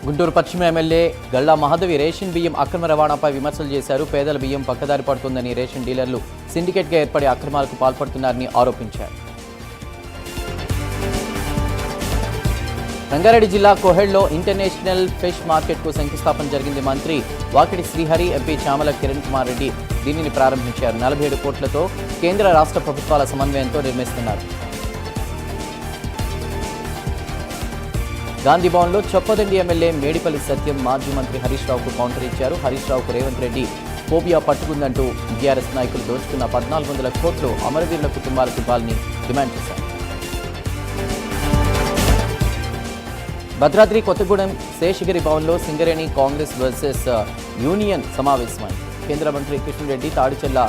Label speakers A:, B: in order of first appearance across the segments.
A: గుంటూరు పశ్చిమ ఎమ్మెల్యే గల్లా మహాదేవి రేషన్ బియ్యం అక్రమ రవాణాపై విమర్శలు చేశారు. పేదల బియ్యం పక్కదారి పడుతుందని రేషన్ డీలర్లు సిండికేట్గా ఏర్పడి అక్రమాలకు పాల్పడుతున్నారని ఆరోపించారు. రంగారెడ్డి జిల్లా కోహెడ్లో ఇంటర్నేషనల్ ఫిష్ మార్కెట్కు శంకుస్థాపన జరిగింది. మంత్రి వాకిటి శ్రీహరి, ఎంపీ చామల కిరణ్ కుమార్ రెడ్డి దీనిని ప్రారంభించారు. 47 కోట్లతో కేంద్ర రాష్ట్ర ప్రభుత్వాల సమన్వయంతో నిర్మిస్తున్నారు. గాంధీభవన్లో చొప్పదండి ఎమ్మెల్యే మేడిపల్లి సత్యం మాజీ మంత్రి హరీష్ రావుకు కౌంటర్ ఇచ్చారు. హరీష్ రావుకు రేవంత్ రెడ్డి ఫోబియా పట్టుకుందంటూ బీఆర్ఎస్ నాయకులు దోచుకున్న 1400 కోట్లు అమరవీరుల కుటుంబాలకు ఇవ్వాలని డిమాండ్ చేశారు. భద్రాద్రి కొత్తగూడెం శేషగిరి భవన్లో సింగరేణి కాంగ్రెస్ వర్సెస్ యూనియన్ సమావేశమైంది. కేంద్ర మంత్రి కిషన్ రెడ్డి తాడిచెల్ల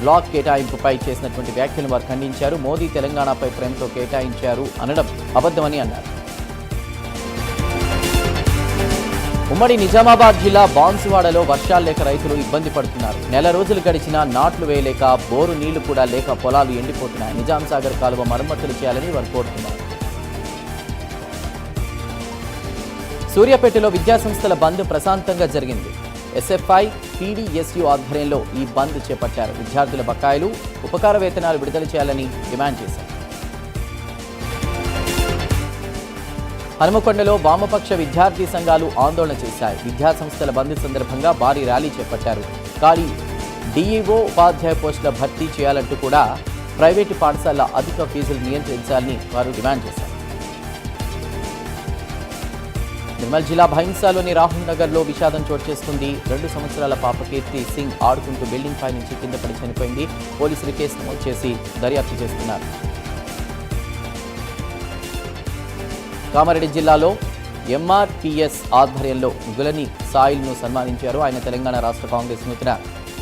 A: బ్లాక్ కేటాయింపుపై చేసినటువంటి వ్యాఖ్యలను వారు ఖండించారు. మోదీ తెలంగాణపై ప్రేమతో కేటాయించారు అనడం అబద్ధమని అన్నారు. ఉమ్మడి నిజామాబాద్ జిల్లా బాన్సువాడలో వర్షాలు లేక రైతులు ఇబ్బంది పడుతున్నారు. నెల రోజులు గడిచినా నాట్లు వేయలేక బోరు నీళ్లు కూడా లేక పొలాలు ఎండిపోతున్నాయి. నిజాం సాగర్ కాలువ మరమ్మతులు చేయాలని వారు కోరుతున్నారు. సూర్యాపేటలో విద్యాసంస్థల బంద్ ప్రశాంతంగా జరిగింది. ఎస్ఎఫ్ఐ, పీడీఎస్యు ఆధ్వర్యంలో ఈ బంద్ చేపట్టారు. విద్యార్థుల బకాయిలు, ఉపకార వేతనాలు విడుదల చేయాలని డిమాండ్ చేశారు. హనుమకొండలో వామపక్ష విద్యార్థి సంఘాలు ఆందోళన చేశాయి. విద్యాసంస్థల బంద్ సందర్భంగా భారీ ర్యాలీ చేపట్టారు. ఖాళీ డీఈఓ, ఉపాధ్యాయ పోస్టుల భర్తీ చేయాలంటూ కూడా ప్రైవేటు పాఠశాలల అధిక ఫీజులు నియంత్రించాలని వారు డిమాండ్ చేశారు. నిర్మల్ జిల్లా భైంసాలోని రాహుల్ నగర్లో విషాదం చోటు చేసుకుంది. 2 సంవత్సరాల పాప కీర్తి సింగ్ ఆడుకుంటూ బిల్డింగ్ పై నుంచి కింద పడి చనిపోయింది. పోలీసులు కేసు నమోదు చేసి దర్యాప్తు చేస్తున్నారు. కామారెడ్డి జిల్లాలో ఎంఆర్పీఎస్ ఆధ్వర్యంలో గులని సాయిల్ను సన్మానించారు. ఆయన తెలంగాణ రాష్ట్ర కాంగ్రెస్ నూతన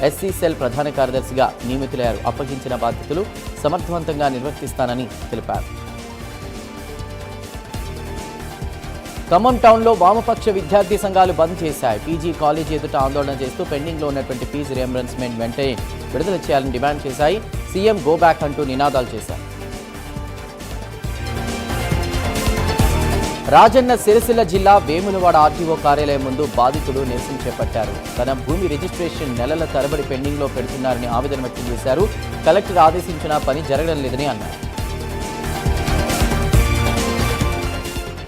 A: ఎస్సీ సెల్ ప్రధాన కార్యదర్శిగా నియమితులయ్యారు. అప్పగించిన బాధ్యతలు సమర్థవంతంగా నిర్వర్తిస్తానని తెలిపారు. ఖమ్మం టౌన్లో వామపక్ష విద్యార్థి సంఘాలు బంద్ చేశాయి. పీజీ కాలేజీ ఎదుట ఆందోళన చేస్తూ పెండింగ్లో ఉన్నటువంటి ఫీజు రియంబర్స్మెంట్ వెంటనే విడుదల చేయాలని డిమాండ్ చేశాయి. సీఎం గో బ్యాక్ అంటూ నినాదాలు చేశారు. రాజన్న సిరిసిల్ల జిల్లా వేములవాడ ఆర్టీఓ కార్యాలయం ముందు బాధితుడు నిరసన చేపట్టారు. తన భూమి రిజిస్ట్రేషన్ నెలల తరబడి పెండింగ్లో పెడుతున్నారని ఆవేదన వ్యక్తం చేశారు. కలెక్టర్ ఆదేశించిన పని జరగడం లేదని అన్నారు.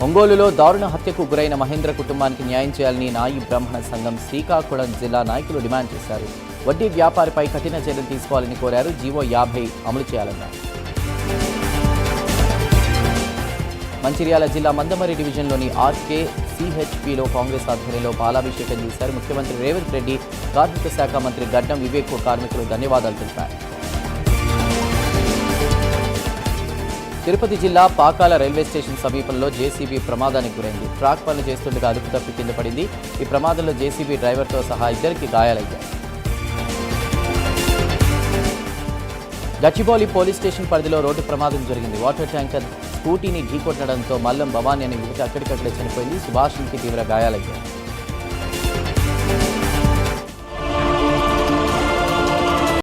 A: ఒంగోలులో దారుణ హత్యకు గురైన మహేంద్ర కుటుంబానికి న్యాయం చేయాలని నాయి బ్రాహ్మణ సంఘం శ్రీకాకుళం జిల్లా నాయకులు డిమాండ్ చేశారు. వడ్డీ వ్యాపారిపై కఠిన చర్యలు తీసుకోవాలని కోరారు. జీవో 50 అమలు చేయాలన్నారు. మంచిర్యాల జిల్లా మందమరి డివిజన్లోని ఆర్కే సిహెచ్పిలో కాంగ్రెస్ ఆధ్వర్యంలో పాలాభిషేకం చేశారు. ముఖ్యమంత్రి రేవంత్ రెడ్డి, కార్మిక శాఖ మంత్రి గడ్డం వివేక్ కార్మికులు ధన్యవాదాలు తెలిపారు. తిరుపతి జిల్లా పాకాల రైల్వే స్టేషన్ సమీపంలో జేసీబీ ప్రమాదానికి గురైంది. ట్రాక్ పనులు చేస్తుండగా అదుపు తప్పి కింద పడింది. ఈ ప్రమాదంలో జేసీబీ డ్రైవర్తో సహా 2 గాయాలయ్యాయి. గచ్చిబౌలి పోలీస్ స్టేషన్ పరిధిలో రోడ్డు ప్రమాదం జరిగింది. వాటర్ ట్యాంకర్ స్కూటీని ఢీకొట్టడంతో మల్లం భవానీ అనే యువతి అక్కడికక్కడే చనిపోయింది. సుభాష్కి తీవ్ర గాయాలయ్యాయి.